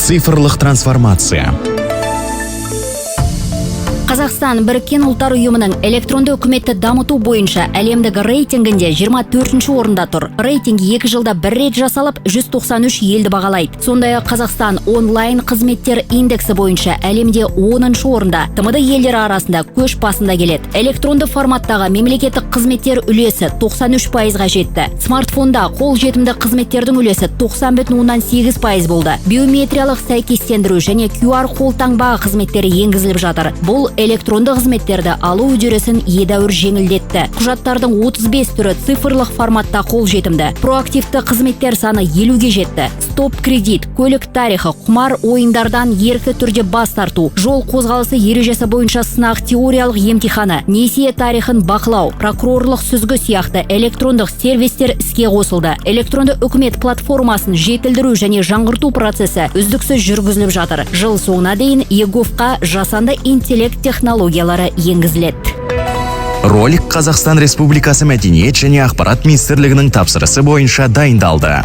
Цифрлық трансформация. Қазақстан Біріккен Ұлттар Ұйымының электронды үкіметті дамыту бойынша әлемдік рейтингінде 24-ші орында тұр. Рейтинг 2 жылда бір рет жасалып, 193 елді бағалайды. Сондай-ақ Қазақстан онлайн қызметтер индексі бойынша әлемде 10-шы орында. TMD елдері арасында көш басында келеді. Электронды форматтағы мемлекеттік қызметтер үлесі 93%-ға жетті. Смартфонда қолжетімді қызметтердің үлесі 90,8% болды. Биометриялық сәйкестендіру және QR қолтаңба қызметтері енгізіліп жатыр. Бұл электронды қызметтерді алу үдерісін едәуір жеңілдетті. Құжаттардың 35 түрі цифрлық форматта қолжетімді. Проактивті қызметтер саны 50-ге жетті. Стоп кредит, көлік тарихы, құмар ойындардан ерікті түрде бас тарту, жол қозғалысы ережесі бойынша сынақ теориялық емтиханы, несие тарихын бақылау, прокурорлық сүзгі сияқты электрондық сервистер іске қосылды. Электронды үкімет платформасын жетілдіру және жаңғырту процесі үздіксіз жүргізіліп жатыр. Жыл соңына дейін ЕГОВ-қа жасанды интеллект технологиялары енгізіледі. Ролик Қазақстан Республикасы мәдениет және ақпарат министрлігінің тапсырысы бойынша дайындалды.